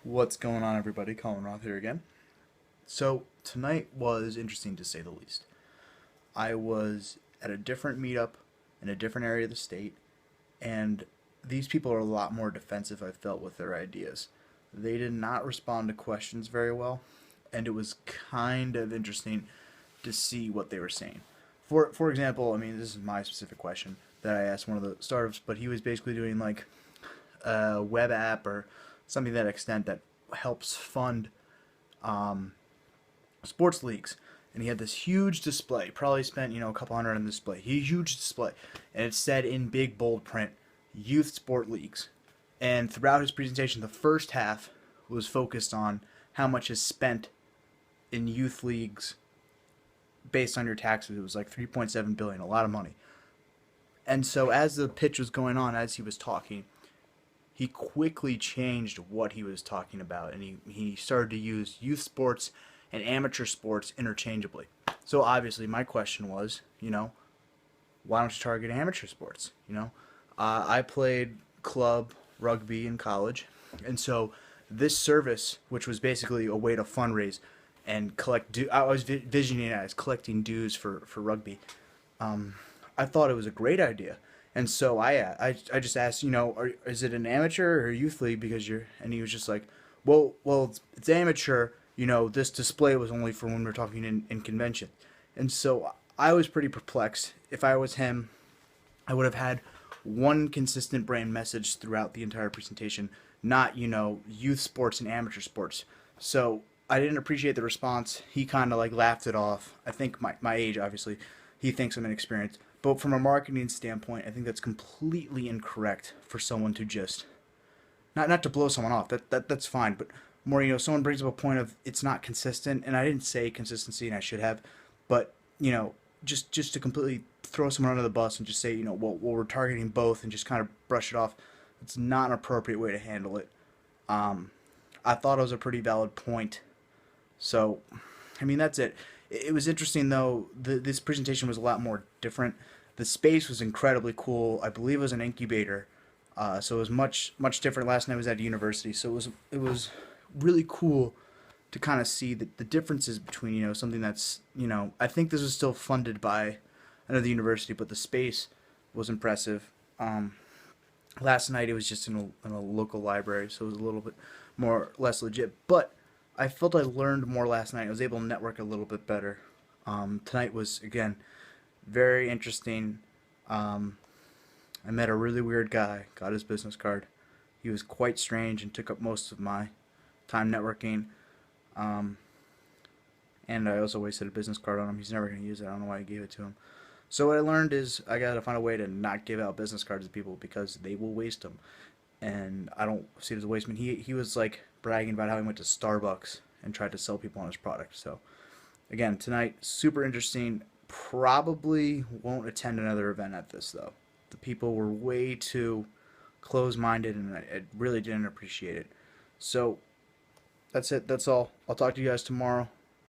What's going on, everybody? Colin Roth here again. So, tonight was interesting to say the least. I was at a different meetup in a different area of the state, and these people are a lot more defensive, I felt, with their ideas. They did not respond to questions very well, and it was kind of interesting to see what they were saying. For example, I mean, this is my specific question that I asked one of the startups, but he was basically doing like a web app or something to that extent that helps fund um, sports leagues. And he had this huge display. Probably spent a couple hundred on the display. Huge display, and it said in big bold print, "Youth Sport Leagues." And throughout his presentation, the first half was focused on how much is spent in youth leagues based on your taxes. It was like 3.7 billion, a lot of money. And so as the pitch was going on, as he was talking, he quickly changed what he was talking about, and he started to use youth sports and amateur sports interchangeably. So obviously my question was, why don't you target amateur sports? I played club rugby in college, and so this service, which was basically a way to fundraise and collect I was visioning it as collecting dues for rugby. I thought it was a great idea. And so I just asked, is it an amateur or a youth league? Because and he was just like, well, it's amateur. This display was only for when we're talking in convention. And so I was pretty perplexed. If I was him, I would have had one consistent brand message throughout the entire presentation, not, youth sports and amateur sports. So I didn't appreciate the response. He kind of like laughed it off. I think my age, obviously, he thinks I'm inexperienced. But from a marketing standpoint, I think that's completely incorrect for someone to just not to blow someone off. That's fine, but more, someone brings up a point of it's not consistent, and I didn't say consistency, and I should have, but just to completely throw someone under the bus and just say, well, we're targeting both, and just kind of brush it off. It's not an appropriate way to handle it. I thought it was a pretty valid point. So, I mean, that's it. It was interesting though. This presentation was a lot more different. The space was incredibly cool. I believe it was an incubator, so it was much different. Last night was at a university, so it was really cool to kind of see the differences between something that's I think this was still funded by another university, but the space was impressive. Last night it was just in a local library, so it was a little bit less legit. But I felt I learned more last night. I was able to network a little bit better. Tonight was again very interesting. I met a really weird guy. Got his business card. He was quite strange and took up most of my time networking. Um, and I also wasted a business card on him. He's never going to use it. I don't know why I gave it to him. So what I learned is I got to find a way to not give out business cards to people because they will waste them. And I don't see it as a waste. I mean, he was like bragging about how he went to Starbucks and tried to sell people on his product. So again, tonight, super interesting. Probably won't attend another event at this though. The people were way too close-minded, and I really didn't appreciate it. So that's it. That's all. I'll talk to you guys tomorrow.